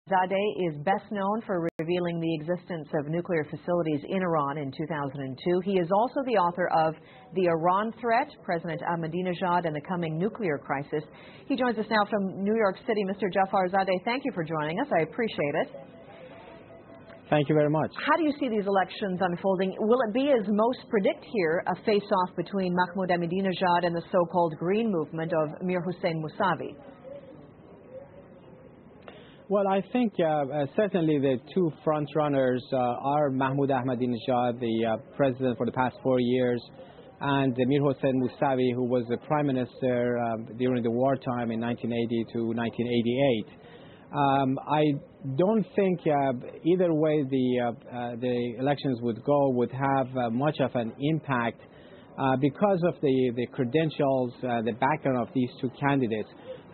Jafarzadeh is best known for revealing the existence of nuclear facilities in Iran in 2002. He is also the author of The Iran Threat, President Ahmadinejad and the Coming Nuclear Crisis. He joins us now from New York City. Mr. Jafarzadeh, thank you for joining us. I appreciate it. Thank you very much. How do you see these elections unfolding? Will it be, as most predict here, a face-off between Mahmoud Ahmadinejad and the so-called Green Movement of Mir Hossein Moussavi? Well, I think certainly the two front-runners are Mahmoud Ahmadinejad, the president for the past 4 years, and Mir Hossein Moussavi, who was the prime minister during the wartime in 1980 to 1988. I don't think either way the elections would go would have much of an impact because of the credentials, the background of these two candidates.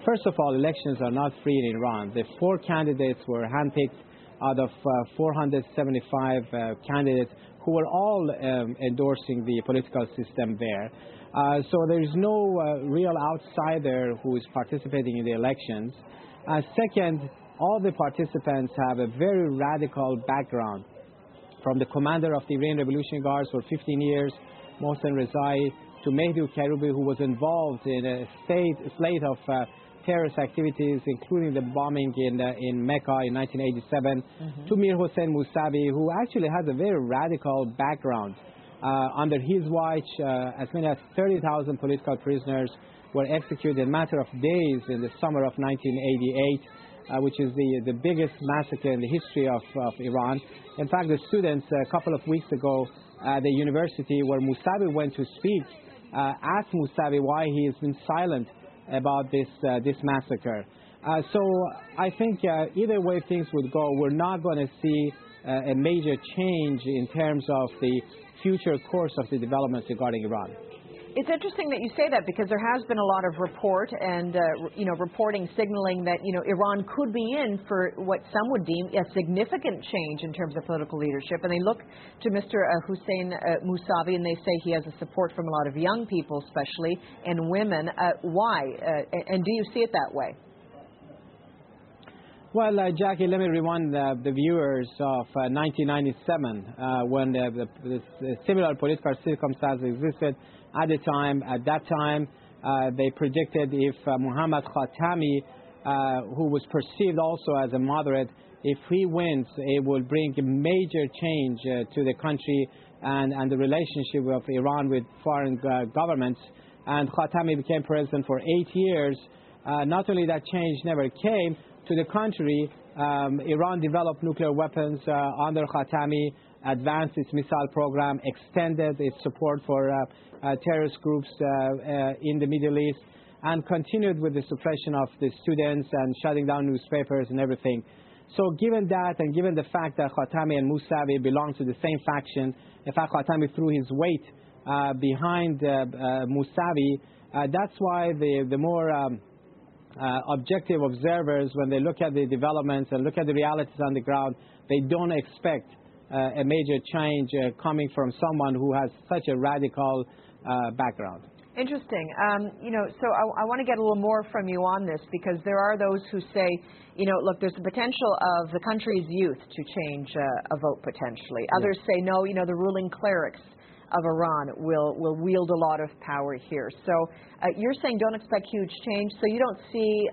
First of all, elections are not free in Iran. The 4 candidates were handpicked out of 475 candidates who were all endorsing the political system there. So there is no real outsider who is participating in the elections. Second, all the participants have a very radical background, from the commander of the Iranian Revolutionary Guards for 15 years, Mohsen Rezai, to Mehdi Karoubi, who was involved in a slate of terrorist activities, including the bombing in Mecca in 1987, to Mir Hossein Moussavi, who actually has a very radical background. Under his watch, as many as 30,000 political prisoners were executed in a matter of days in the summer of 1988, which is the biggest massacre in the history of Iran. In fact, the students a couple of weeks ago at the university where Moussavi went to speak asked Moussavi why he has been silent about this massacre. So I think either way things would go, we're not going to see a major change in terms of the future course of the developments regarding Iran. It's interesting that you say that, because there has been a lot of report and reporting signaling that Iran could be in for what some would deem a significant change in terms of political leadership, and they look to Mr. Hossein Moussavi and they say he has a support from a lot of young people, especially, and women. Why? And do you see it that way? Well, Jackie, let me remind the viewers of 1997 when the similar political circumstances existed at the time. At that time, they predicted if Muhammad Khatami, who was perceived also as a moderate, if he wins, it will bring a major change to the country and the relationship of Iran with foreign governments. And Khatami became president for 8 years. Not only that change never came, to the contrary, Iran developed nuclear weapons under Khatami, advanced its missile program, extended its support for terrorist groups in the Middle East, and continued with the suppression of the students and shutting down newspapers and everything. So given that, and given the fact that Khatami and Moussavi belong to the same faction, in fact Khatami threw his weight behind Moussavi, that's why the more objective observers, when they look at the developments and look at the realities on the ground, they don't expect a major change coming from someone who has such a radical background. Interesting. So I want to get a little more from you on this, because there are those who say, look, there's the potential of the country's youth to change a vote potentially. Others say, no, the ruling clerics of Iran will wield a lot of power here. So you're saying don't expect huge change. So you don't see,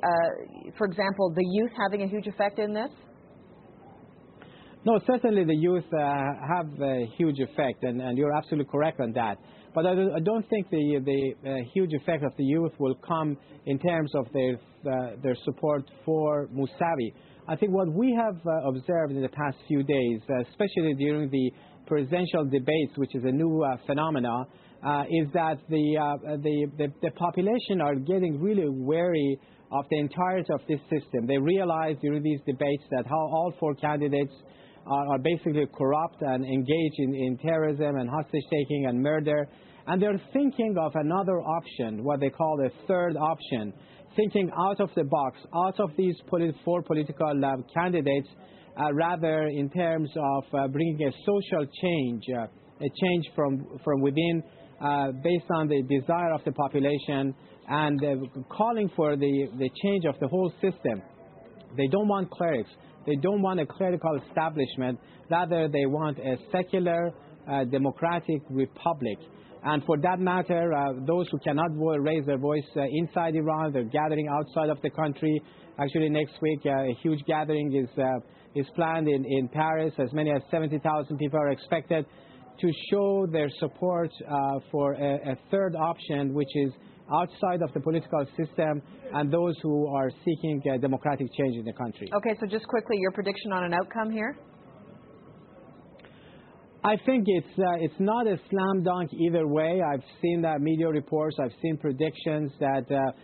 for example, the youth having a huge effect in this? No, certainly the youth have a huge effect, and you're absolutely correct on that. But I don't think the huge effect of the youth will come in terms of their support for Moussavi. I think what we have observed in the past few days, especially during the presidential debates, which is a new phenomena, is that the population are getting really wary of the entirety of this system. They realize during these debates that how all 4 candidates are basically corrupt and engaged in terrorism and hostage-taking and murder. And they're thinking of another option, what they call a third option, thinking out of the box, out of these 4 political candidates, rather in terms of bringing a social change, a change from within, based on the desire of the population, and calling for the change of the whole system. They don't want clerics. They don't want a clerical establishment. Rather, they want a secular, democratic republic. And for that matter, those who cannot raise their voice inside Iran, they're gathering outside of the country. Actually, next week, a huge gathering is planned in Paris. As many as 70,000 people are expected to show their support for a third option, which is outside of the political system and those who are seeking democratic change in the country. Okay, so just quickly, your prediction on an outcome here? I think it's not a slam dunk either way. I've seen media reports. I've seen predictions that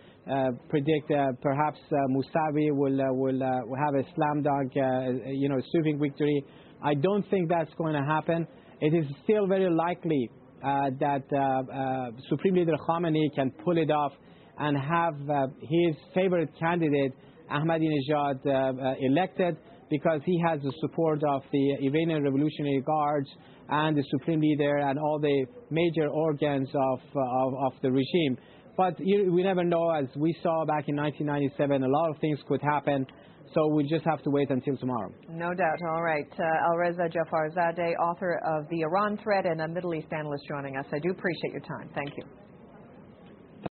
predict perhaps Moussavi will have a slam dunk, sweeping victory. I don't think that's going to happen. It is still very likely that Supreme Leader Khamenei can pull it off and have his favorite candidate, Ahmadinejad, elected, because he has the support of the Iranian Revolutionary Guards and the Supreme Leader and all the major organs of the regime. But we never know. As we saw back in 1997, a lot of things could happen. So we'll just have to wait until tomorrow. No doubt. All right. Alireza Jafarzadeh, author of The Iran Threat and a Middle East analyst, joining us. I do appreciate your time. Thank you.